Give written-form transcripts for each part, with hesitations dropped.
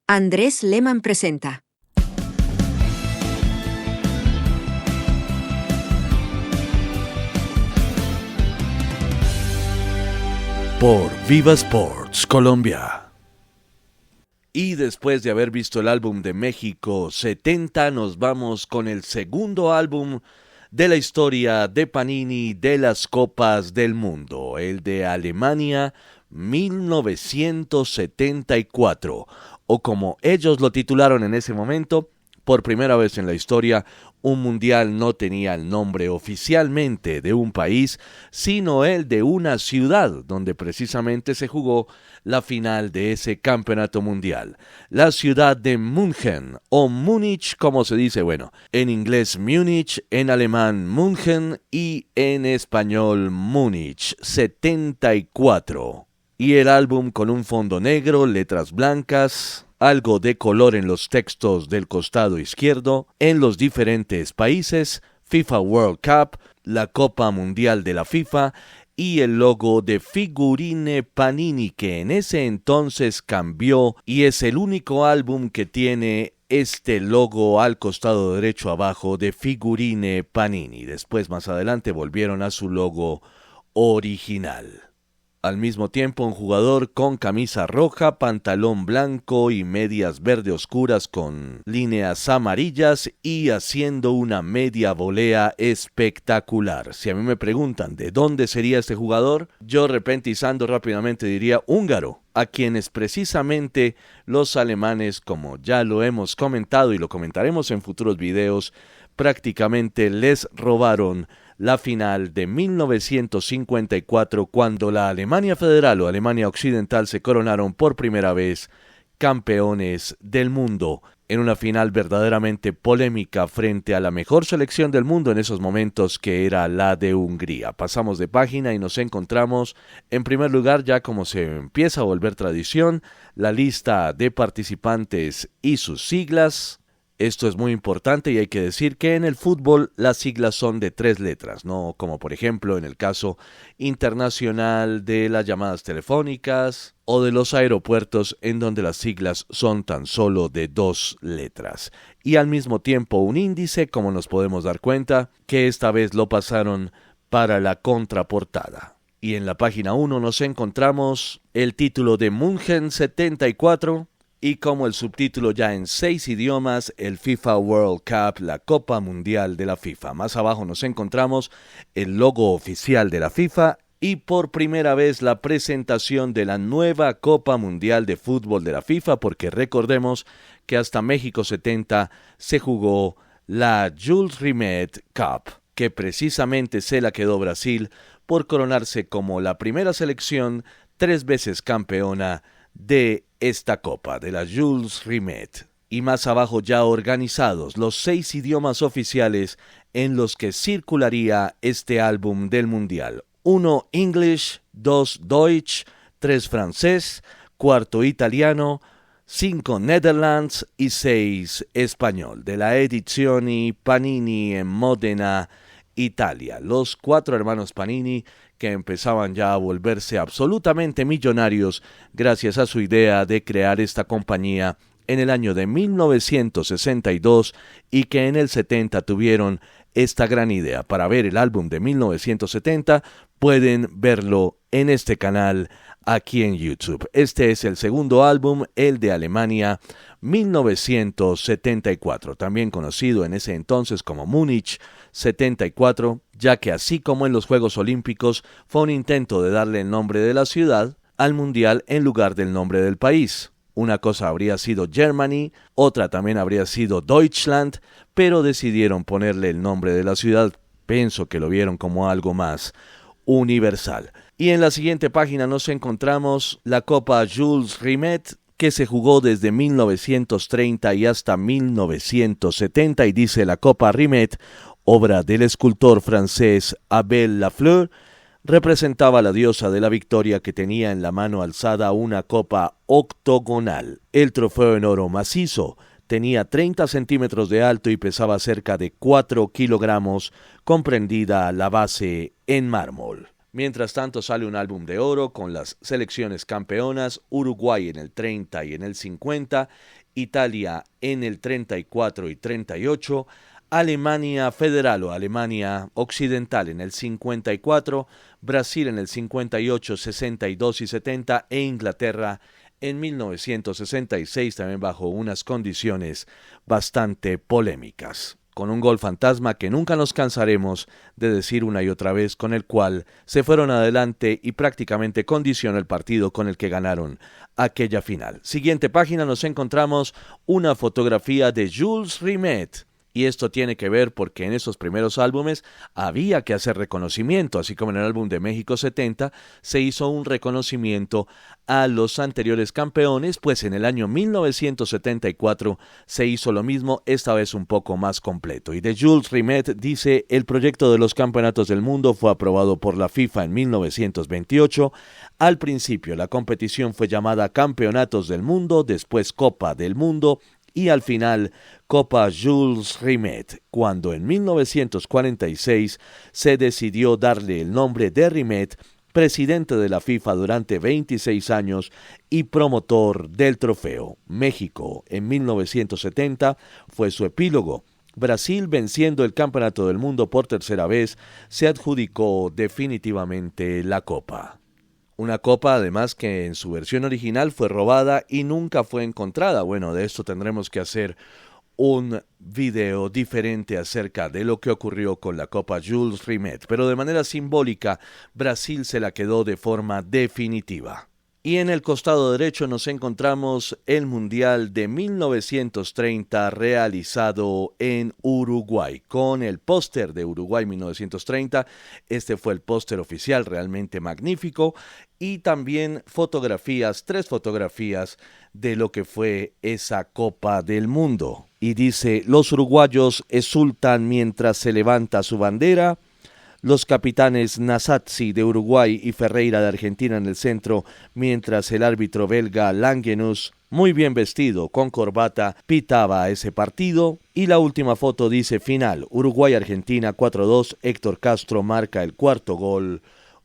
Andrés Lehmann presenta. Por Viva Sports Colombia. Y después de haber visto el álbum de México 70, nos vamos con el segundo álbum de la historia de Panini de las Copas del Mundo, el de Alemania 1974, o como ellos lo titularon en ese momento, por primera vez en la historia, un mundial no tenía el nombre oficialmente de un país, sino el de una ciudad donde precisamente se jugó la final de ese campeonato mundial. La ciudad de München, o Múnich como se dice, en inglés Múnich, en alemán München y en español Múnich 74. Y el álbum con un fondo negro, letras blancas, algo de color en los textos del costado izquierdo, en los diferentes países, FIFA World Cup, la Copa Mundial de la FIFA y el logo de Figurine Panini, que en ese entonces cambió y es el único álbum que tiene este logo al costado derecho abajo de Figurine Panini. Después, más adelante, volvieron a su logo original. Al mismo tiempo, un jugador con camisa roja, pantalón blanco y medias verde oscuras con líneas amarillas y haciendo una media volea espectacular. Si a mí me preguntan de dónde sería este jugador, yo repentizando rápidamente diría húngaro, a quienes precisamente los alemanes, como ya lo hemos comentado y lo comentaremos en futuros videos, prácticamente les robaron la final de 1954, cuando la Alemania Federal o Alemania Occidental se coronaron por primera vez campeones del mundo, en una final verdaderamente polémica frente a la mejor selección del mundo en esos momentos, que era la de Hungría. Pasamos de página y nos encontramos, en primer lugar, ya como se empieza a volver tradición, la lista de participantes y sus siglas. Esto es muy importante y hay que decir que en el fútbol las siglas son de 3 letras, no como por ejemplo en el caso internacional de las llamadas telefónicas o de los aeropuertos, en donde las siglas son tan solo de 2 letras. Y al mismo tiempo un índice, como nos podemos dar cuenta, que esta vez lo pasaron para la contraportada. Y en la página 1 nos encontramos el título de München 74, y como el subtítulo ya en 6 idiomas, el FIFA World Cup, la Copa Mundial de la FIFA. Más abajo nos encontramos el logo oficial de la FIFA y por primera vez la presentación de la nueva Copa Mundial de Fútbol de la FIFA, porque recordemos que hasta México 70 se jugó la Jules Rimet Cup, que precisamente se la quedó Brasil por coronarse como la primera selección 3 veces campeona de esta copa, de la Jules Rimet. Y más abajo ya organizados los 6 idiomas oficiales en los que circularía este álbum del mundial. 1 English, 2 Deutsch, 3 francés, 4 italiano, 5 Netherlands y 6 español, de la Edizioni Panini en Modena, Italia. Los 4 hermanos Panini, que empezaban ya a volverse absolutamente millonarios gracias a su idea de crear esta compañía en el año de 1962 y que en el 70 tuvieron esta gran idea. Para ver el álbum de 1970 pueden verlo en este canal aquí en YouTube. Este es el segundo álbum, el de Alemania 1974, también conocido en ese entonces como Múnich 74, ya que así como en los Juegos Olímpicos fue un intento de darle el nombre de la ciudad al mundial en lugar del nombre del país. Una cosa habría sido Germany, otra también habría sido Deutschland, pero decidieron ponerle el nombre de la ciudad. Pienso que lo vieron como algo más universal. Y en la siguiente página nos encontramos la Copa Jules Rimet, que se jugó desde 1930 y hasta 1970, y dice: la Copa Rimet, obra del escultor francés Abel Lafleur, representaba a la diosa de la victoria, que tenía en la mano alzada una copa octogonal. El trofeo en oro macizo tenía 30 centímetros de alto y pesaba cerca de 4 kilogramos, comprendida la base en mármol. Mientras tanto sale un álbum de oro con las selecciones campeonas, Uruguay en el 30 y en el 50, Italia en el 34 y 38, Alemania Federal o Alemania Occidental en el 54, Brasil en el 58, 62 y 70 e Inglaterra en 1966 también bajo unas condiciones bastante polémicas, con un gol fantasma que nunca nos cansaremos de decir una y otra vez, con el cual se fueron adelante y prácticamente condicionó el partido con el que ganaron aquella final. Siguiente página, nos encontramos una fotografía de Jules Rimet. Y esto tiene que ver porque en esos primeros álbumes había que hacer reconocimiento, así como en el álbum de México 70 se hizo un reconocimiento a los anteriores campeones, pues en el año 1974 se hizo lo mismo, esta vez un poco más completo. Y de Jules Rimet dice: el proyecto de los campeonatos del mundo fue aprobado por la FIFA en 1928. Al principio la competición fue llamada Campeonatos del Mundo, después Copa del Mundo, y al final Copa Jules Rimet, cuando en 1946 se decidió darle el nombre de Rimet, presidente de la FIFA durante 26 años y promotor del trofeo. México en 1970 fue su epílogo. Brasil, venciendo el Campeonato del Mundo por tercera vez, se adjudicó definitivamente la Copa. Una copa además que en su versión original fue robada y nunca fue encontrada. Bueno, de esto tendremos que hacer un video diferente acerca de lo que ocurrió con la Copa Jules Rimet, pero de manera simbólica Brasil se la quedó de forma definitiva. Y en el costado derecho nos encontramos el Mundial de 1930 realizado en Uruguay, con el póster de Uruguay 1930. Este fue el póster oficial, realmente magnífico, y también fotografías, 3 fotografías de lo que fue esa Copa del Mundo. Y dice: los uruguayos exultan mientras se levanta su bandera. Los capitanes Nasazzi de Uruguay y Ferreira de Argentina en el centro, mientras el árbitro belga Langenus, muy bien vestido, con corbata, pitaba ese partido. Y la última foto dice: final, Uruguay-Argentina 4-2, Héctor Castro marca el cuarto gol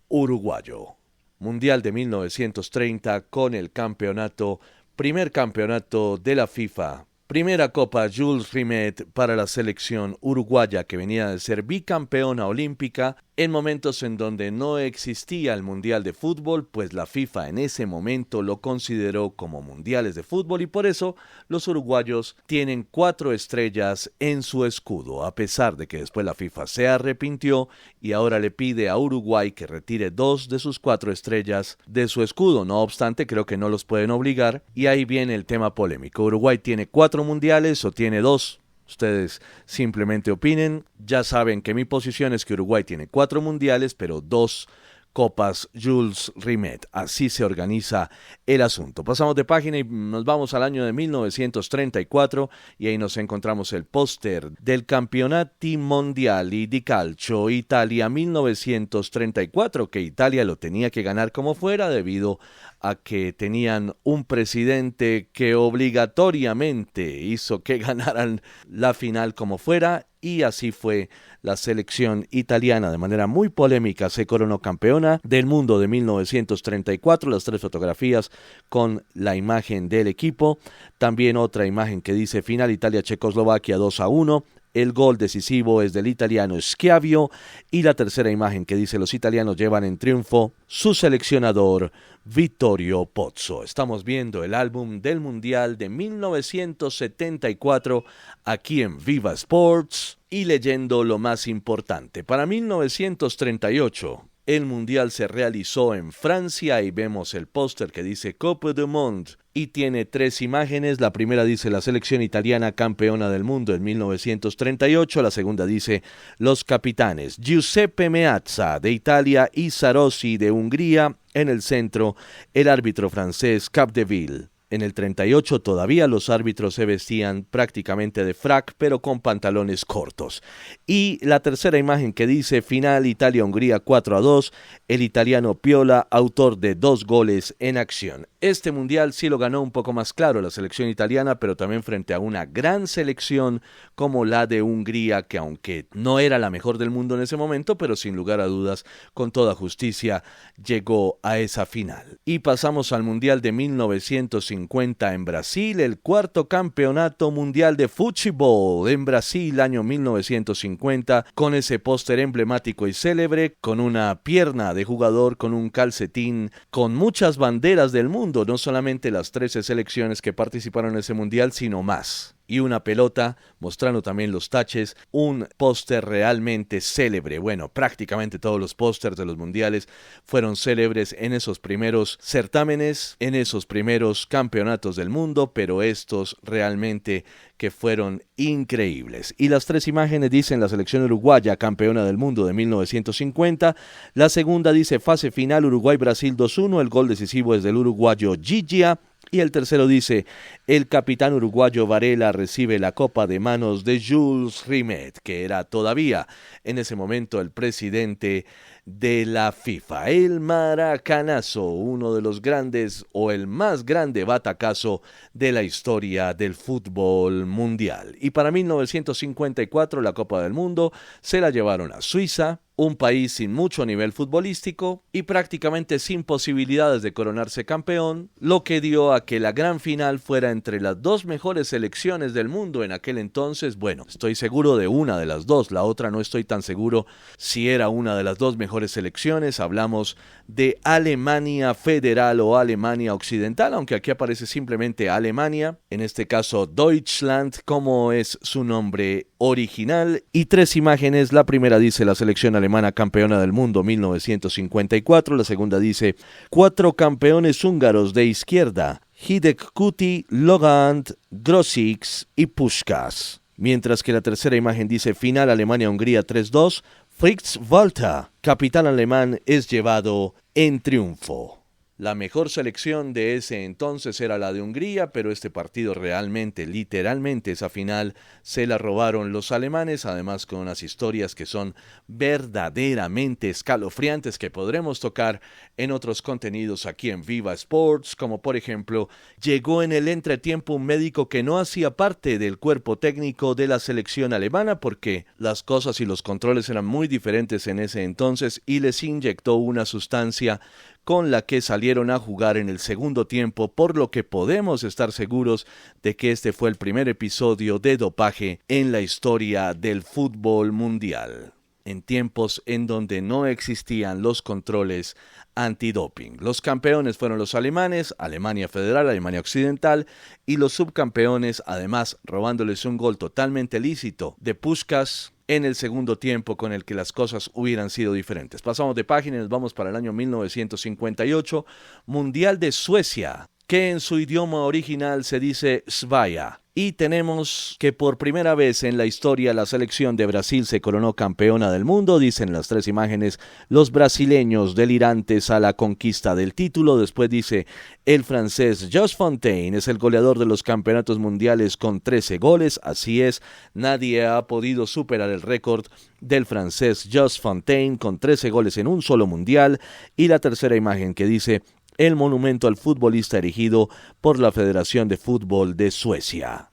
uruguayo. Mundial de 1930 con el campeonato, primer campeonato de la FIFA. Primera Copa Jules Rimet para la selección uruguaya, que venía de ser bicampeona olímpica en momentos en donde no existía el Mundial de Fútbol, pues la FIFA en ese momento lo consideró como mundiales de fútbol y por eso los uruguayos tienen 4 estrellas en su escudo, a pesar de que después la FIFA se arrepintió y ahora le pide a Uruguay que retire 2 de sus 4 estrellas de su escudo. No obstante, creo que no los pueden obligar y ahí viene el tema polémico. ¿Uruguay tiene 4 mundiales o tiene 2? Ustedes simplemente opinen. Ya saben que mi posición es que Uruguay tiene 4 mundiales, pero 2 Copas Jules Rimet. Así se organiza el asunto. Pasamos de página y nos vamos al año de 1934 y ahí nos encontramos el póster del Campionati Mondiali di Calcio Italia 1934, que Italia lo tenía que ganar como fuera debido a que tenían un presidente que obligatoriamente hizo que ganaran la final como fuera, y así fue. La selección italiana de manera muy polémica se coronó campeona del mundo de 1934, las 3 fotografías con la imagen del equipo, también otra imagen que dice final Italia-Checoslovaquia 2-1, el gol decisivo es del italiano Schiavio y la tercera imagen que dice los italianos llevan en triunfo su seleccionador Vittorio Pozzo. Estamos viendo el álbum del Mundial de 1974 aquí en Viva Sports y leyendo lo más importante. Para 1938 el Mundial se realizó en Francia y vemos el póster que dice Coupe du Monde y tiene 3 imágenes. La primera dice la selección italiana campeona del mundo en 1938, la segunda dice los capitanes Giuseppe Meazza de Italia y Sarossi de Hungría, en el centro el árbitro francés Capdeville. En el 38 todavía los árbitros se vestían prácticamente de frac, pero con pantalones cortos. Y la tercera imagen que dice final Italia-Hungría 4-2, el italiano Piola, autor de 2 goles en acción. Este mundial sí lo ganó un poco más claro la selección italiana, pero también frente a una gran selección como la de Hungría, que aunque no era la mejor del mundo en ese momento, pero sin lugar a dudas, con toda justicia, llegó a esa final. Y pasamos al mundial de 1950 en Brasil, el cuarto campeonato mundial de fútbol en Brasil, año 1950, con ese póster emblemático y célebre, con una pierna de jugador, con un calcetín, con muchas banderas del mundo, no solamente las 13 selecciones que participaron en ese mundial, sino más. Y una pelota, mostrando también los taches, un póster realmente célebre. Bueno, prácticamente todos los pósters de los mundiales fueron célebres en esos primeros certámenes, en esos primeros campeonatos del mundo, pero estos realmente que fueron increíbles. Y las 3 imágenes dicen la selección uruguaya, campeona del mundo de 1950. La segunda dice fase final Uruguay-Brasil 2-1, el gol decisivo es del uruguayo Gigia. Y el tercero dice, el capitán uruguayo Varela recibe la copa de manos de Jules Rimet, que era todavía en ese momento el presidente de la FIFA. El maracanazo, uno de los grandes o el más grande batacazo de la historia del fútbol mundial. Y para 1954 la Copa del Mundo se la llevaron a Suiza, un país sin mucho nivel futbolístico y prácticamente sin posibilidades de coronarse campeón, lo que dio a que la gran final fuera entre las 2 mejores selecciones del mundo en aquel entonces. Bueno, estoy seguro de una de las 2, la otra no estoy tan seguro si era una de las 2 mejores selecciones. Hablamos de Alemania Federal o Alemania Occidental, aunque aquí aparece simplemente Alemania, en este caso Deutschland, como es su nombre original. Y 3 imágenes, la primera dice la selección alemana campeona del mundo 1954, la segunda dice 4 campeones húngaros de izquierda, Hideg Kuti, Logant, Grosics y Puskás. Mientras que la tercera imagen dice final Alemania-Hungría 3-2, Fritz Walter, capitán alemán, es llevado en triunfo. La mejor selección de ese entonces era la de Hungría, pero este partido realmente, literalmente, esa final se la robaron los alemanes, además con unas historias que son verdaderamente escalofriantes que podremos tocar en otros contenidos aquí en Viva Sports, como por ejemplo, llegó en el entretiempo un médico que no hacía parte del cuerpo técnico de la selección alemana porque las cosas y los controles eran muy diferentes en ese entonces y les inyectó una sustancia con la que salieron a jugar en el segundo tiempo, por lo que podemos estar seguros de que este fue el primer episodio de dopaje en la historia del fútbol mundial, en tiempos en donde no existían los controles antidoping. Los campeones fueron los alemanes, Alemania Federal, Alemania Occidental, y los subcampeones, además robándoles un gol totalmente lícito de Puskás en el segundo tiempo con el que las cosas hubieran sido diferentes. Pasamos de página y nos vamos para el año 1958, Mundial de Suecia, que en su idioma original se dice Svaja. Y tenemos que por primera vez en la historia la selección de Brasil se coronó campeona del mundo, dicen las 3 imágenes, los brasileños delirantes a la conquista del título. Después dice, el francés Jos Fontaine es el goleador de los campeonatos mundiales con 13 goles, así es, nadie ha podido superar el récord del francés Jos Fontaine con 13 goles en un solo mundial. Y la tercera imagen que dice, el monumento al futbolista erigido por la Federación de Fútbol de Suecia.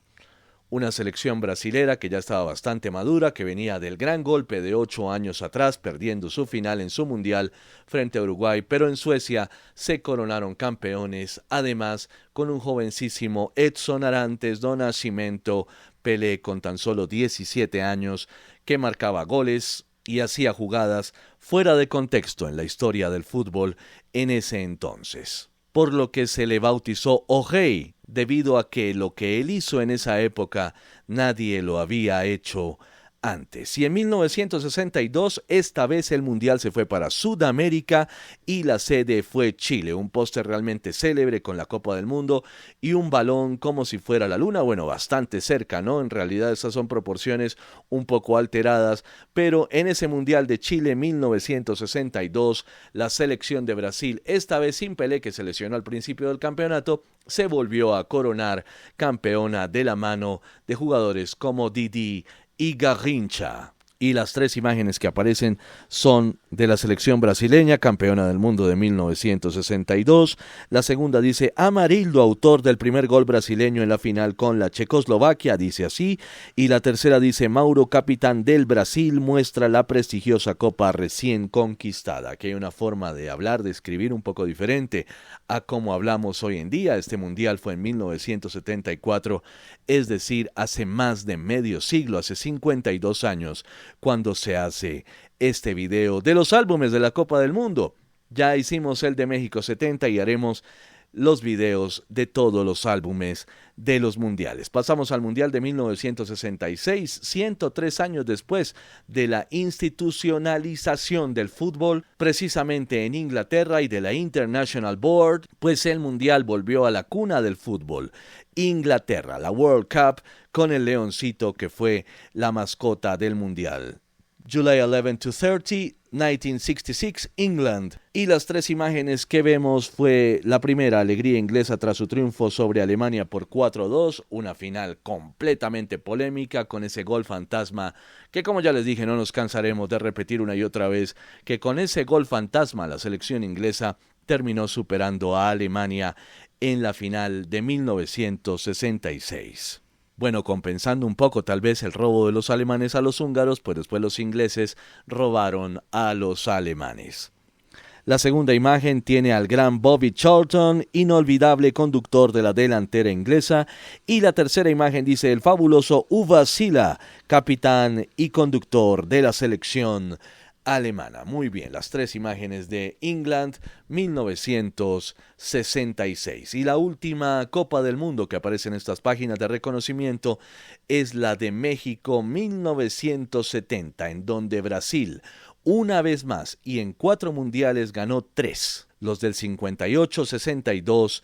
Una selección brasilera que ya estaba bastante madura, que venía del gran golpe de 8 años atrás, perdiendo su final en su mundial frente a Uruguay, pero en Suecia se coronaron campeones, además con un jovencísimo Edson Arantes do Nascimento, Pelé con tan solo 17 años, que marcaba goles y hacía jugadas fuera de contexto en la historia del fútbol en ese entonces, por lo que se le bautizó O Rei, debido a que lo que él hizo en esa época nadie lo había hecho antes. Y en 1962, esta vez el mundial se fue para Sudamérica y la sede fue Chile. Un póster realmente célebre con la Copa del Mundo y un balón como si fuera la luna. Bueno, bastante cerca, ¿no? En realidad esas son proporciones un poco alteradas, pero en ese mundial de Chile 1962, la selección de Brasil, esta vez sin Pelé, que se lesionó al principio del campeonato, se volvió a coronar campeona de la mano de jugadores como Didi y Garrincha. Y las tres imágenes que aparecen son de la selección brasileña, campeona del mundo de 1962. La segunda dice Amarildo, autor del primer gol brasileño en la final con la Checoslovaquia, dice así. Y la tercera dice Mauro, capitán del Brasil, muestra la prestigiosa copa recién conquistada. Aquí hay una forma de hablar, de escribir un poco diferente a como hablamos hoy en día. Este mundial fue en 1974, es decir, hace más de medio siglo, hace 52 años, cuando se hace este video de los álbumes de la Copa del Mundo. Ya hicimos el de México 70 y haremos los videos de todos los álbumes de los mundiales. Pasamos al mundial de 1966, 103 años después de la institucionalización del fútbol, precisamente en Inglaterra y de la International Board, pues el mundial volvió a la cuna del fútbol. Inglaterra, la World Cup, con el leoncito que fue la mascota del mundial. July 11 to 30, 1966, England. Y las tres imágenes que vemos fue la primera, alegría inglesa tras su triunfo sobre Alemania por 4-2, una final completamente polémica con ese gol fantasma que, como ya les dije, no nos cansaremos de repetir una y otra vez, que con ese gol fantasma la selección inglesa terminó superando a Alemania en la final de 1966. Bueno, compensando un poco tal vez el robo de los alemanes a los húngaros, pues después los ingleses robaron a los alemanes. La segunda imagen tiene al gran Bobby Charlton, inolvidable conductor de la delantera inglesa, y la tercera imagen dice el fabuloso Uwe Sila, capitán y conductor de la selección alemana. Muy bien, las tres imágenes de England 1966. Y la última Copa del Mundo que aparece en estas páginas de reconocimiento es la de México 1970, en donde Brasil, una vez más y en 4 mundiales, ganó 3, los del 58, 62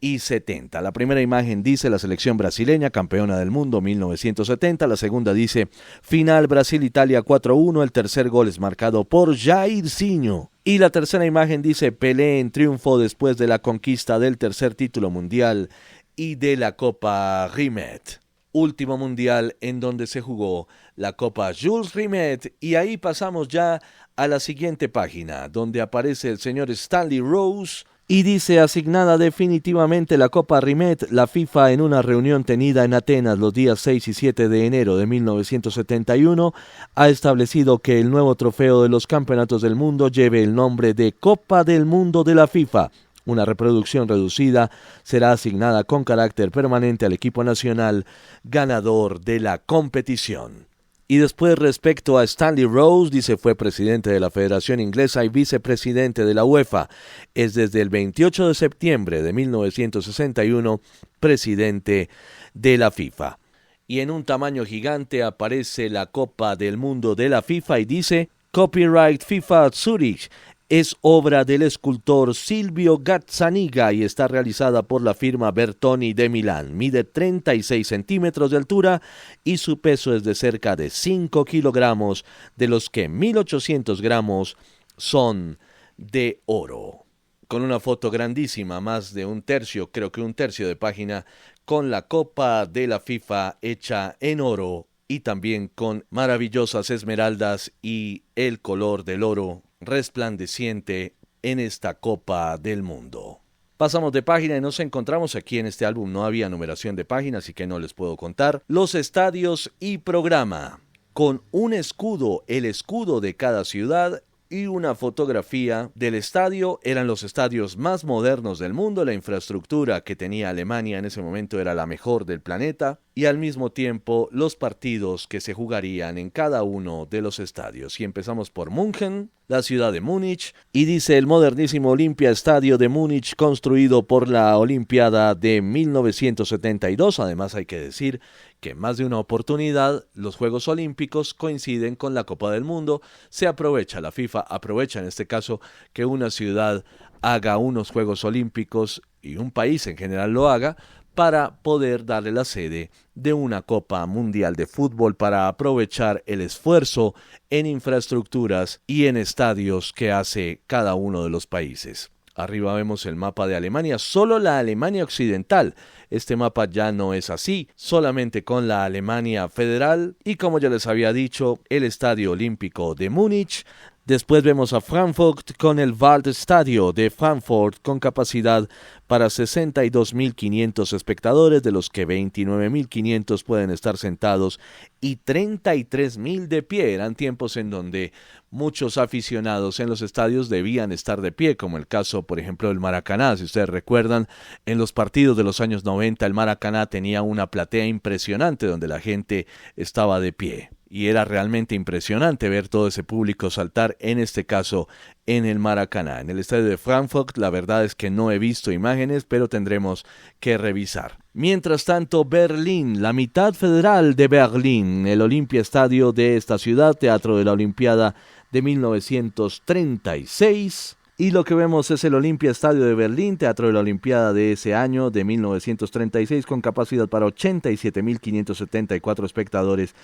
y 70. La primera imagen dice la selección brasileña, campeona del mundo 1970. La segunda dice final Brasil-Italia 4-1. El tercer gol es marcado por Jairzinho. Y la tercera imagen dice Pelé en triunfo después de la conquista del tercer título mundial y de la Copa Rimet. Último mundial en donde se jugó la Copa Jules Rimet. Y ahí pasamos ya a la siguiente página, donde aparece el señor Stanley Rose. Y dice, asignada definitivamente la Copa Rimet, la FIFA en una reunión tenida en Atenas los días 6 y 7 de enero de 1971, ha establecido que el nuevo trofeo de los campeonatos del mundo lleve el nombre de Copa del Mundo de la FIFA. Una reproducción reducida será asignada con carácter permanente al equipo nacional ganador de la competición. Y después, respecto a Stanley Rose, dice fue presidente de la Federación Inglesa y vicepresidente de la UEFA. Es desde el 28 de septiembre de 1961 presidente de la FIFA. Y en un tamaño gigante aparece la Copa del Mundo de la FIFA y dice Copyright FIFA Zurich. Es obra del escultor Silvio Gazzaniga y está realizada por la firma Bertoni de Milán. Mide 36 centímetros de altura y su peso es de cerca de 5 kilogramos, de los que 1.800 gramos son de oro. Con una foto grandísima, más de un tercio, creo que un tercio de página, con la Copa de la FIFA hecha en oro y también con maravillosas esmeraldas y el color del oro resplandeciente en esta Copa del Mundo. Pasamos de página y nos encontramos aquí en este álbum. No había numeración de páginas, así que no les puedo contar. Los estadios y programa, con un escudo, el escudo de cada ciudad y una fotografía del estadio. Eran los estadios más modernos del mundo. La infraestructura que tenía Alemania en ese momento era la mejor del planeta. Y al mismo tiempo los partidos que se jugarían en cada uno de los estadios. Y empezamos por München, la ciudad de Múnich, y dice el modernísimo Olympiastadio de Múnich, construido por la Olimpiada de 1972. Además hay que decir que en más de una oportunidad los Juegos Olímpicos coinciden con la Copa del Mundo. Se aprovecha, la FIFA aprovecha en este caso que una ciudad haga unos Juegos Olímpicos y un país en general lo haga, para poder darle la sede de una Copa Mundial de Fútbol, para aprovechar el esfuerzo en infraestructuras y en estadios que hace cada uno de los países. Arriba vemos el mapa de Alemania, solo la Alemania Occidental. Este mapa ya no es así, solamente con la Alemania Federal y, como ya les había dicho, el Estadio Olímpico de Múnich. Después vemos a Frankfurt con el Waldstadio de Frankfurt con capacidad para 62.500 espectadores, de los que 29.500 pueden estar sentados y 33.000 de pie. Eran tiempos en donde muchos aficionados en los estadios debían estar de pie, como el caso, por ejemplo, del Maracaná. Si ustedes recuerdan, en los partidos de los años 90, el Maracaná tenía una platea impresionante donde la gente estaba de pie. Y era realmente impresionante ver todo ese público saltar, en este caso en el Maracaná. En el estadio de Frankfurt, la verdad es que no he visto imágenes, pero tendremos que revisar. Mientras tanto, Berlín, la mitad federal de Berlín, el Olympiastadio de esta ciudad, teatro de la Olimpiada de 1936. Y lo que vemos es el Olympiastadio de Berlín, teatro de la Olimpiada de ese año, de 1936, con capacidad para 87.574 espectadores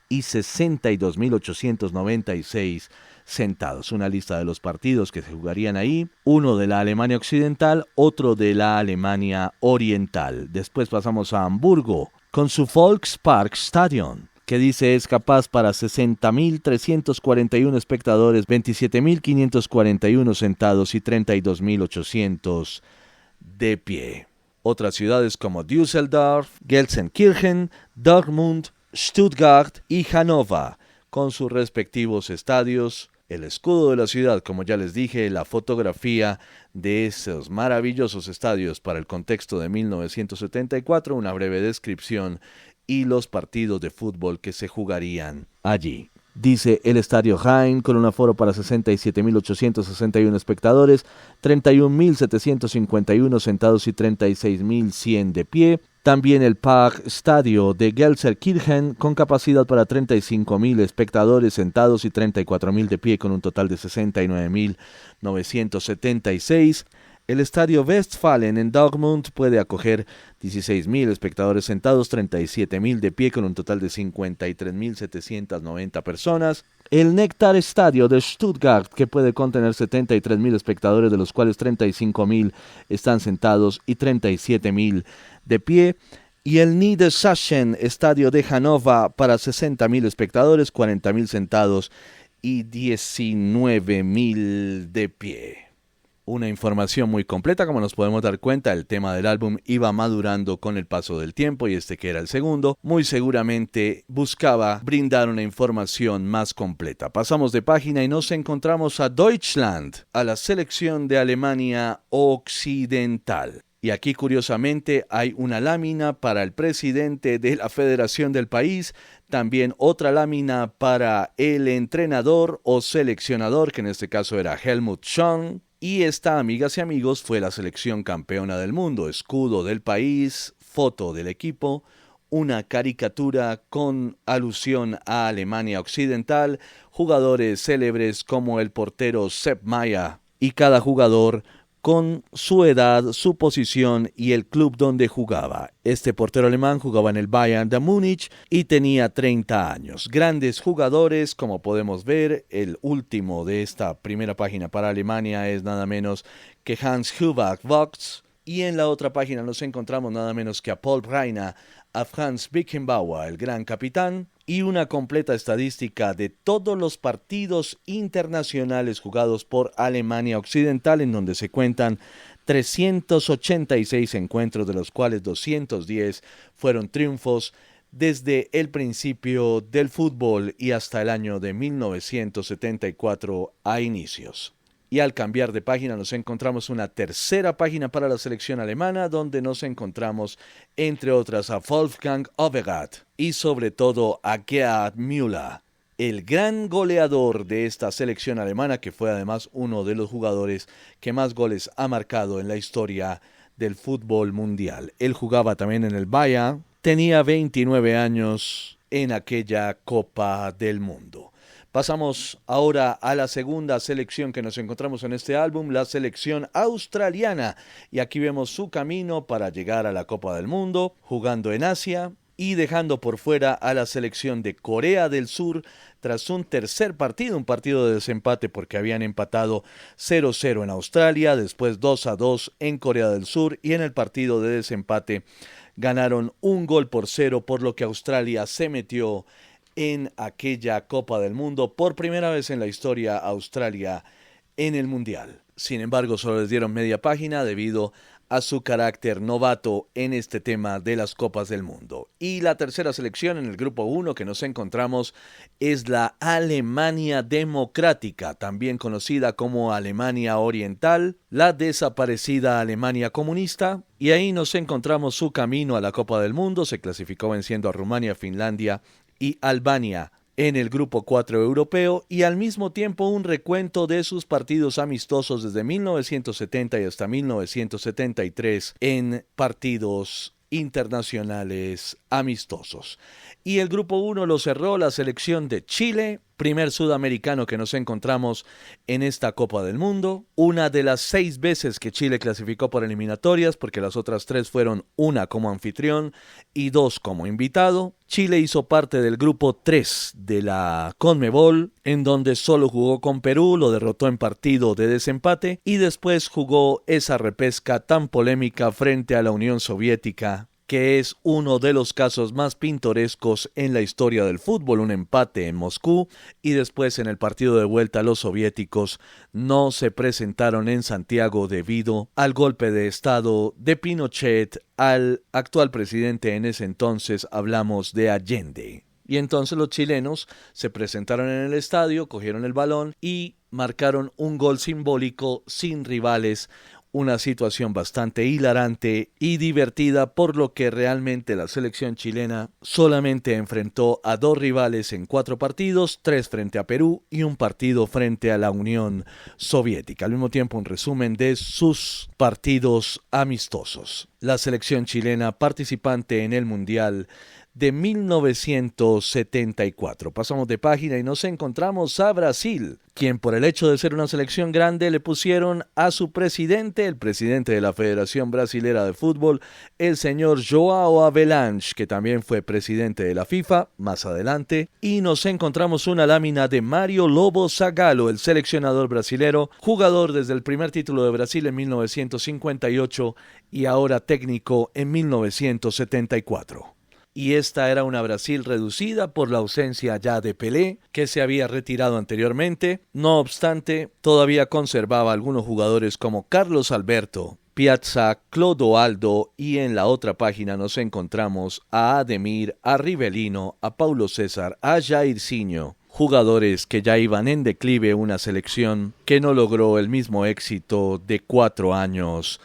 y 62.896 sentados. Una lista de los partidos que se jugarían ahí, uno de la Alemania Occidental, otro de la Alemania Oriental. Después pasamos a Hamburgo, con su Volksparkstadion, que dice es capaz para 60.341 espectadores, 27.541 sentados y 32.800 de pie. Otras ciudades como Düsseldorf, Gelsenkirchen, Dortmund, Stuttgart y Hannover, con sus respectivos estadios, el escudo de la ciudad, como ya les dije, la fotografía de esos maravillosos estadios para el contexto de 1974, una breve descripción y los partidos de fútbol que se jugarían allí. Dice el Estadio Rhein, con un aforo para 67.861 espectadores, 31.751 sentados y 36.100 de pie. También el Parkstadio de Gelsenkirchen, con capacidad para 35.000 espectadores sentados y 34.000 de pie, con un total de 69.976. El Estadio Westfalen en Dortmund puede acoger 16.000 espectadores sentados, 37.000 de pie, con un total de 53.790 personas. El Nectar Estadio de Stuttgart, que puede contener 73.000 espectadores, de los cuales 35.000 están sentados y 37.000 de pie. Y el Niedersachsen Estadio de Hannover para 60.000 espectadores, 40.000 sentados y 19.000 de pie. Una información muy completa. Como nos podemos dar cuenta, el tema del álbum iba madurando con el paso del tiempo, y este, que era el segundo, muy seguramente buscaba brindar una información más completa. Pasamos de página y nos encontramos a Deutschland, a la selección de Alemania Occidental. Y aquí, curiosamente, hay una lámina para el presidente de la federación del país, también otra lámina para el entrenador o seleccionador, que en este caso era Helmut Schön. Y esta, amigas y amigos, fue la selección campeona del mundo. Escudo del país, foto del equipo, una caricatura con alusión a Alemania Occidental, jugadores célebres como el portero Sepp Maier, y cada jugador con su edad, su posición y el club donde jugaba. Este portero alemán jugaba en el Bayern de Múnich y tenía 30 años. Grandes jugadores, como podemos ver. El último de esta primera página para Alemania es nada menos que Hans-Hubert Vogt. Y en la otra página nos encontramos nada menos que a Paul Breitner, a Franz Beckenbauer, el gran capitán, y una completa estadística de todos los partidos internacionales jugados por Alemania Occidental, en donde se cuentan 386 encuentros, de los cuales 210 fueron triunfos desde el principio del fútbol y hasta el año de 1974 a inicios. Y al cambiar de página nos encontramos una tercera página para la selección alemana, donde nos encontramos, entre otras, a Wolfgang Overath y sobre todo a Gerd Müller. el gran goleador de esta selección alemana, que fue además uno de los jugadores que más goles ha marcado en la historia del fútbol mundial. Él jugaba también en el Bayern, tenía 29 años en aquella Copa del Mundo. Pasamos ahora a la segunda selección que nos encontramos en este álbum, la selección australiana. Y aquí vemos su camino para llegar a la Copa del Mundo, jugando en Asia y dejando por fuera a la selección de Corea del Sur tras un tercer partido, un partido de desempate porque habían empatado 0-0 en Australia, después 2-2 en Corea del Sur y en el partido de desempate ganaron 1-0, por lo que Australia se metió en aquella Copa del Mundo. Por primera vez en la historia, Australia en el Mundial. Sin embargo, solo les dieron media página debido a su carácter novato en este tema de las Copas del Mundo. Y la tercera selección en el grupo 1 que nos encontramos es la Alemania Democrática, también conocida como Alemania Oriental, la desaparecida Alemania comunista, y ahí nos encontramos su camino a la Copa del Mundo. Se clasificó venciendo a Rumania, Finlandia y Albania en el grupo 4 europeo, y al mismo tiempo un recuento de sus partidos amistosos desde 1970 y hasta 1973 en partidos internacionales amistosos. Y el grupo 1 lo cerró la selección de Chile, primer sudamericano que nos encontramos en esta Copa del Mundo, una de las 6 veces que Chile clasificó por eliminatorias, porque las otras 3 fueron una como anfitrión y 2 como invitado. Chile hizo parte del grupo 3 de la CONMEBOL, en donde solo jugó con Perú, lo derrotó en partido de desempate, y después jugó esa repesca tan polémica frente a la Unión Soviética, que es uno de los casos más pintorescos en la historia del fútbol, un empate en Moscú, y después en el partido de vuelta los soviéticos no se presentaron en Santiago debido al golpe de estado de Pinochet al actual presidente en ese entonces, hablamos de Allende. Y entonces los chilenos se presentaron en el estadio, cogieron el balón y marcaron un gol simbólico sin rivales. Una situación bastante hilarante y divertida, por lo que realmente la selección chilena solamente enfrentó a 2 rivales en 4 partidos, 3 frente a Perú y un partido frente a la Unión Soviética. Al mismo tiempo, un resumen de sus partidos amistosos. La selección chilena participante en el Mundial de 1974. Pasamos de página y nos encontramos a Brasil, quien por el hecho de ser una selección grande le pusieron a su presidente, el presidente de la Federación Brasilera de Fútbol, el señor João Havelange, que también fue presidente de la FIFA más adelante, y nos encontramos una lámina de Mário Lobo Zagallo, el seleccionador brasilero, jugador desde el primer título de Brasil en 1958 y ahora técnico en 1974. Y esta era una Brasil reducida por la ausencia ya de Pelé, que se había retirado anteriormente. No obstante, todavía conservaba algunos jugadores como Carlos Alberto, Piazza, Clodoaldo, y en la otra página nos encontramos a Ademir, a Rivelino, a Paulo César, a Jairzinho, jugadores que ya iban en declive, una selección que no logró el mismo éxito de 4 años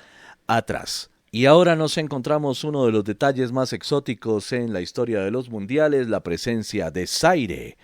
atrás. Y ahora nos encontramos uno de los detalles más exóticos en la historia de los mundiales, la presencia de Zaire,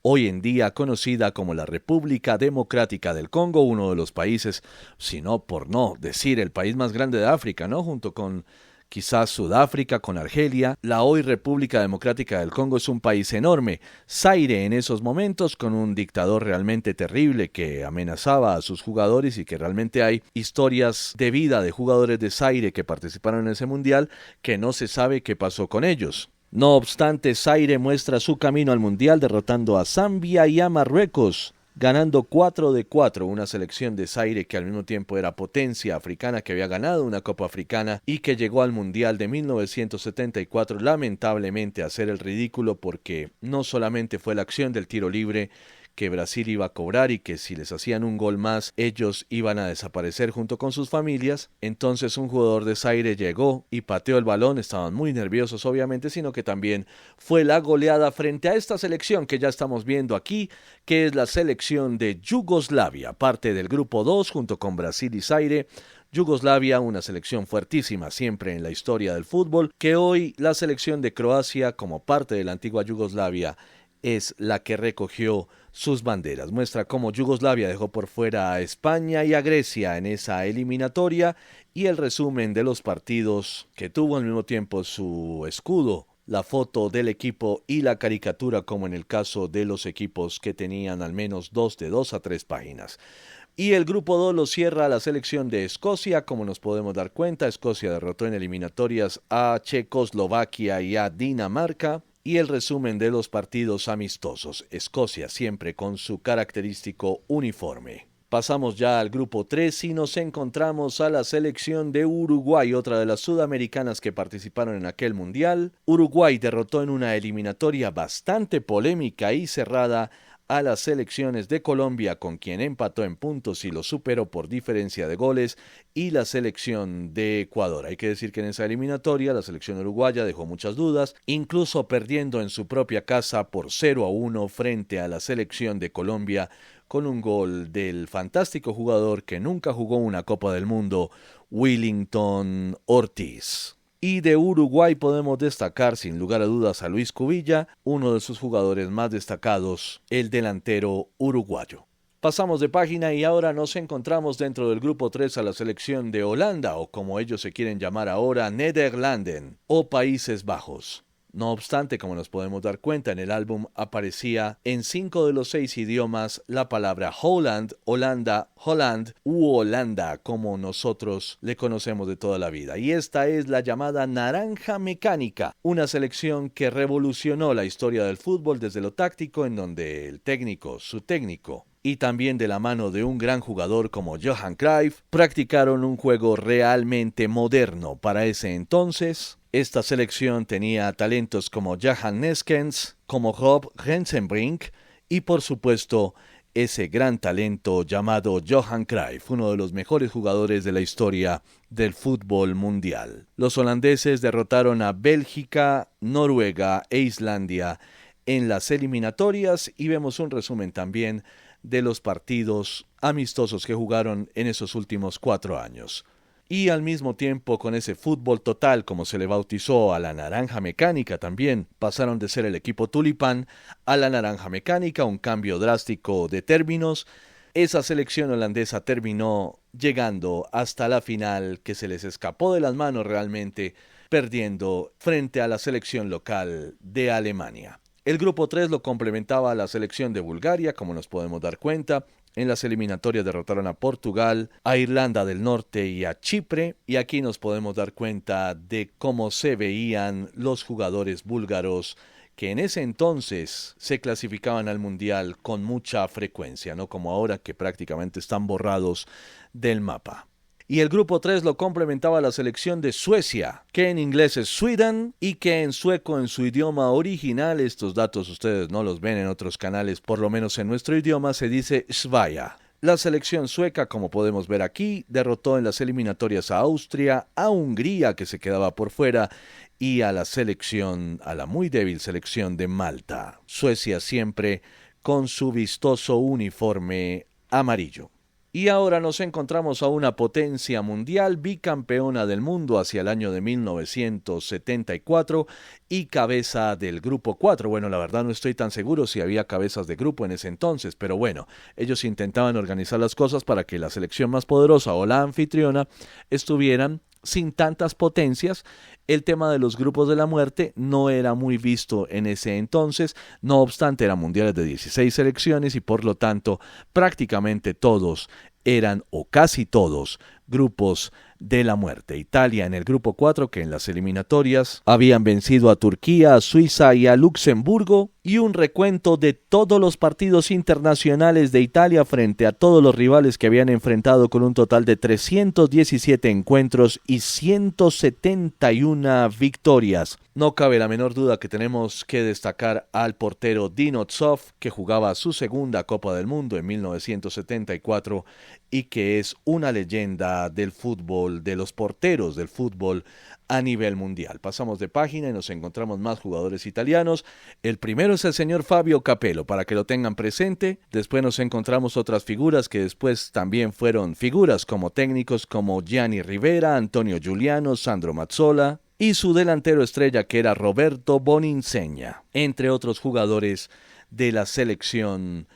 hoy en día conocida como la República Democrática del Congo, uno de los países, si no por no decir el país más grande de África, ¿no? Junto con quizás Sudáfrica, con Argelia. La hoy República Democrática del Congo es un país enorme. Zaire en esos momentos, con un dictador realmente terrible que amenazaba a sus jugadores, y que realmente hay historias de vida de jugadores de Zaire que participaron en ese mundial que no se sabe qué pasó con ellos. No obstante, Zaire muestra su camino al mundial derrotando a Zambia y a Marruecos, ganando 4-4, una selección de Zaire que al mismo tiempo era potencia africana, que había ganado una Copa Africana y que llegó al Mundial de 1974 lamentablemente a hacer el ridículo, porque no solamente fue la acción del tiro libre que Brasil iba a cobrar y que si les hacían un gol más ellos iban a desaparecer junto con sus familias. Entonces un jugador de Zaire llegó y pateó el balón, estaban muy nerviosos obviamente, sino que también fue la goleada frente a esta selección que ya estamos viendo aquí, que es la selección de Yugoslavia, parte del grupo 2 junto con Brasil y Zaire. Yugoslavia, una selección fuertísima siempre en la historia del fútbol, que hoy la selección de Croacia, como parte de la antigua Yugoslavia, es la que recogió sus banderas. Muestra cómo Yugoslavia dejó por fuera a España y a Grecia en esa eliminatoria y el resumen de los partidos que tuvo al mismo tiempo su escudo, la foto del equipo y la caricatura como en el caso de los equipos que tenían al menos de 2 a 3 páginas. Y el grupo 2 lo cierra la selección de Escocia, como nos podemos dar cuenta. Escocia derrotó en eliminatorias a Checoslovaquia y a Dinamarca. Y el resumen de los partidos amistosos. Escocia siempre con su característico uniforme. Pasamos ya al grupo 3 y nos encontramos a la selección de Uruguay, otra de las sudamericanas que participaron en aquel mundial. Uruguay derrotó en una eliminatoria bastante polémica y cerrada a las selecciones de Colombia, con quien empató en puntos y lo superó por diferencia de goles, y la selección de Ecuador. Hay que decir que en esa eliminatoria la selección uruguaya dejó muchas dudas, incluso perdiendo en su propia casa por 0-1 frente a la selección de Colombia, con un gol del fantástico jugador que nunca jugó una Copa del Mundo, Willington Ortiz. Y de Uruguay podemos destacar sin lugar a dudas a Luis Cubilla, uno de sus jugadores más destacados, el delantero uruguayo. Pasamos de página y ahora nos encontramos dentro del grupo 3 a la selección de Holanda, o como ellos se quieren llamar ahora, Nederlanden, o Países Bajos. No obstante, como nos podemos dar cuenta, en el álbum aparecía en 5 de los 6 idiomas la palabra Holland, Holanda, Holland u Holanda, como nosotros le conocemos de toda la vida. Y esta es la llamada Naranja Mecánica, una selección que revolucionó la historia del fútbol desde lo táctico, en donde el técnico, su técnico, y también de la mano de un gran jugador como Johan Cruyff, practicaron un juego realmente moderno para ese entonces. Esta selección tenía talentos como Johan Neskens, como Rob Rensenbrink y por supuesto ese gran talento llamado Johan Cruyff, uno de los mejores jugadores de la historia del fútbol mundial. Los holandeses derrotaron a Bélgica, Noruega e Islandia en las eliminatorias y vemos un resumen también de los partidos amistosos que jugaron en esos últimos 4 años. Y al mismo tiempo, con ese fútbol total, como se le bautizó a la Naranja Mecánica también, pasaron de ser el equipo tulipán a la Naranja Mecánica, un cambio drástico de términos. Esa selección holandesa terminó llegando hasta la final, que se les escapó de las manos realmente, perdiendo frente a la selección local de Alemania. El grupo 3 lo complementaba la selección de Bulgaria, como nos podemos dar cuenta. En las eliminatorias derrotaron a Portugal, a Irlanda del Norte y a Chipre. Y aquí nos podemos dar cuenta de cómo se veían los jugadores búlgaros que en ese entonces se clasificaban al Mundial con mucha frecuencia, no como ahora que prácticamente están borrados del mapa. Y el grupo 3 lo complementaba la selección de Suecia, que en inglés es Sweden y que en sueco, en su idioma original, estos datos ustedes no los ven en otros canales, por lo menos en nuestro idioma se dice Sverige. La selección sueca, como podemos ver aquí, derrotó en las eliminatorias a Austria, a Hungría, que se quedaba por fuera, y a la muy débil selección de Malta. Suecia siempre con su vistoso uniforme amarillo. Y ahora nos encontramos a una potencia mundial, bicampeona del mundo hacia el año de 1974 y cabeza del grupo 4. Bueno, la verdad no estoy tan seguro si había cabezas de grupo en ese entonces, pero bueno, ellos intentaban organizar las cosas para que la selección más poderosa o la anfitriona estuvieran sin tantas potencias. El tema de los grupos de la muerte no era muy visto en ese entonces, no obstante eran mundiales de 16 selecciones y por lo tanto prácticamente todos eran, o casi todos, grupos de la muerte. Italia en el grupo 4, que en las eliminatorias habían vencido a Turquía, a Suiza y a Luxemburgo, y un recuento de todos los partidos internacionales de Italia frente a todos los rivales que habían enfrentado, con un total de 317 encuentros y 171 victorias. No cabe la menor duda que tenemos que destacar al portero Dino Zoff, que jugaba su segunda Copa del Mundo en 1974 y que es una leyenda del fútbol, de los porteros del fútbol a nivel mundial. Pasamos de página y nos encontramos más jugadores italianos. El primero es el señor Fabio Capello, para que lo tengan presente. Después nos encontramos otras figuras que después también fueron figuras como técnicos, como Gianni Rivera, Antonio Giuliano, Sandro Mazzola y su delantero estrella, que era Roberto Boninsegna, entre otros jugadores de la selección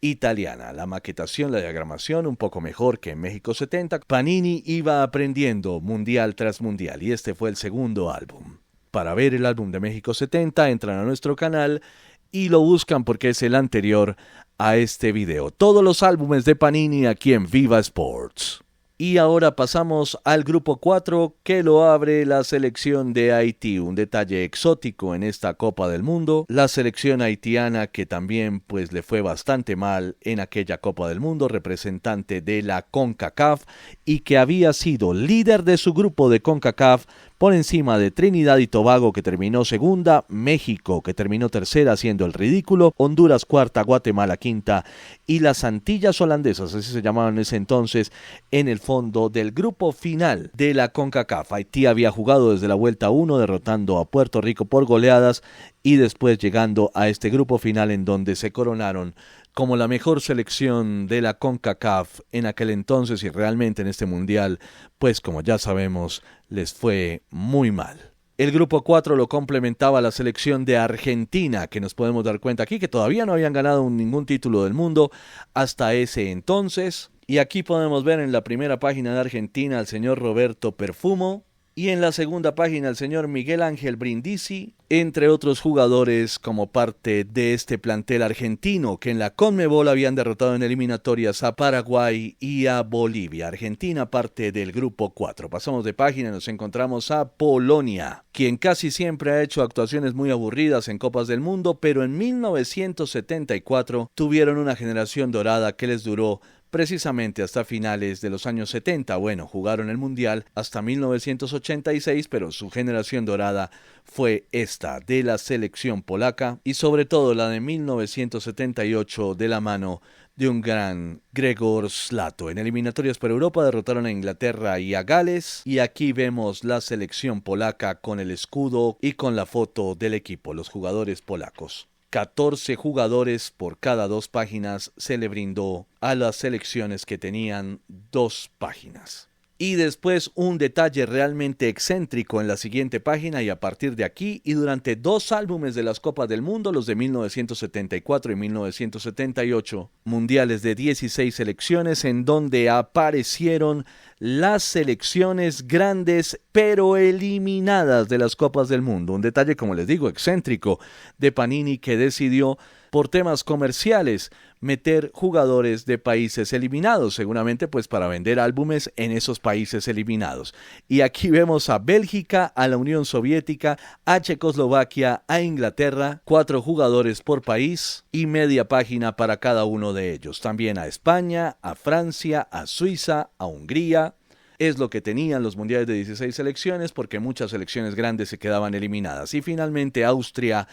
italiana. La maquetación, la diagramación, un poco mejor que en México 70. Panini iba aprendiendo mundial tras mundial y este fue el segundo álbum. Para ver el álbum de México 70, entran a nuestro canal y lo buscan porque es el anterior a este video. Todos los álbumes de Panini aquí en Viva Sports. Y ahora pasamos al grupo 4 que lo abre la selección de Haití, un detalle exótico en esta Copa del Mundo. La selección haitiana que también pues le fue bastante mal en aquella Copa del Mundo, representante de la CONCACAF y que había sido líder de su grupo de CONCACAF por encima de Trinidad y Tobago, que terminó segunda, México, que terminó tercera haciendo el ridículo, Honduras cuarta, Guatemala quinta y las Antillas holandesas, así se llamaban en ese entonces, en el fondo del grupo final de la CONCACAF. Haití había jugado desde la vuelta 1, derrotando a Puerto Rico por goleadas y después llegando a este grupo final en donde se coronaron como la mejor selección de la CONCACAF en aquel entonces y realmente en este mundial, pues como ya sabemos, les fue muy mal. El grupo 4 lo complementaba la selección de Argentina, que nos podemos dar cuenta aquí que todavía no habían ganado ningún título del mundo hasta ese entonces. Y aquí podemos ver en la primera página de Argentina al señor Roberto Perfumo, y en la segunda página el señor Miguel Ángel Brindisi, entre otros jugadores como parte de este plantel argentino que en la CONMEBOL habían derrotado en eliminatorias a Paraguay y a Bolivia. Argentina parte del grupo 4. Pasamos de página y nos encontramos a Polonia, quien casi siempre ha hecho actuaciones muy aburridas en Copas del Mundo, pero en 1974 tuvieron una generación dorada que les duró precisamente hasta finales de los años 70. Bueno, jugaron el Mundial hasta 1986, pero su generación dorada fue esta de la selección polaca y sobre todo la de 1978 de la mano de un gran Grzegorz Szlato. En eliminatorias por Europa derrotaron a Inglaterra y a Gales y aquí vemos la selección polaca con el escudo y con la foto del equipo, los jugadores polacos. 14 jugadores por cada 2 páginas se le brindó a las selecciones que tenían 2 páginas. Y después un detalle realmente excéntrico en la siguiente página y a partir de aquí y durante 2 álbumes de las Copas del Mundo, los de 1974 y 1978, mundiales de 16 selecciones en donde aparecieron las selecciones grandes pero eliminadas de las Copas del Mundo. Un detalle, como les digo, excéntrico de Panini que decidió por temas comerciales meter jugadores de países eliminados, seguramente pues para vender álbumes en esos países eliminados. Y aquí vemos a Bélgica, a la Unión Soviética, a Checoslovaquia, a Inglaterra, 4 jugadores por país y media página para cada uno de ellos. También a España, a Francia, a Suiza, a Hungría. Es lo que tenían los mundiales de 16 selecciones porque muchas selecciones grandes se quedaban eliminadas. Y finalmente Austria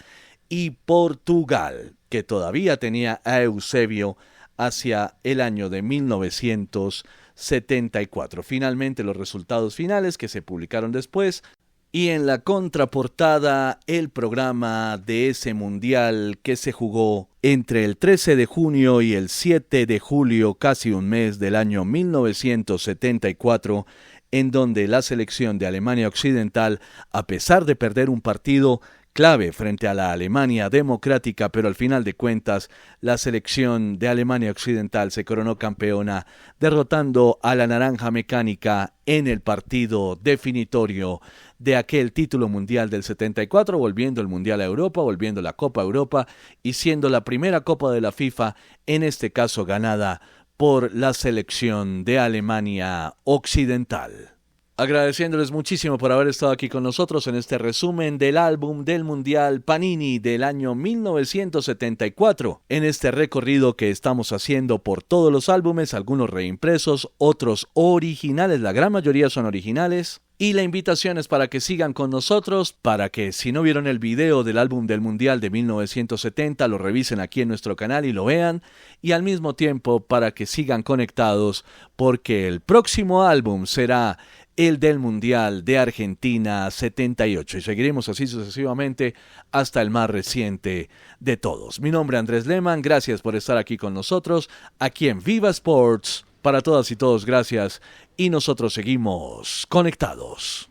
y Portugal, que todavía tenía a Eusebio hacia el año de 1974. Finalmente los resultados finales que se publicaron después y en la contraportada el programa de ese mundial que se jugó entre el 13 de junio y el 7 de julio, casi un mes del año 1974, en donde la selección de Alemania Occidental, a pesar de perder un partido clave frente a la Alemania democrática, pero al final de cuentas la selección de Alemania Occidental se coronó campeona derrotando a la Naranja Mecánica en el partido definitorio de aquel título mundial del 74, volviendo el Mundial a Europa, volviendo la Copa Europa y siendo la primera Copa de la FIFA, en este caso ganada por la selección de Alemania Occidental. Agradeciéndoles muchísimo por haber estado aquí con nosotros en este resumen del álbum del Mundial Panini del año 1974, en este recorrido que estamos haciendo por todos los álbumes, algunos reimpresos, otros originales, la gran mayoría son originales. Y la invitación es para que sigan con nosotros, para que si no vieron el video del álbum del Mundial de 1970, lo revisen aquí en nuestro canal y lo vean. Y al mismo tiempo para que sigan conectados, porque el próximo álbum será el del Mundial de Argentina 78. Y seguiremos así sucesivamente hasta el más reciente de todos. Mi nombre es Andrés Lehmann, gracias por estar aquí con nosotros, aquí en Viva Sports. Para todas y todos, gracias. Y nosotros seguimos conectados.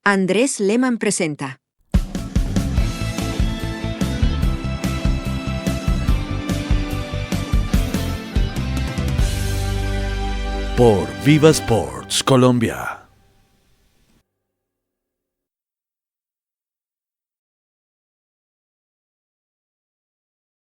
Andrés Lehmann presenta. por Viva Sports Colombia.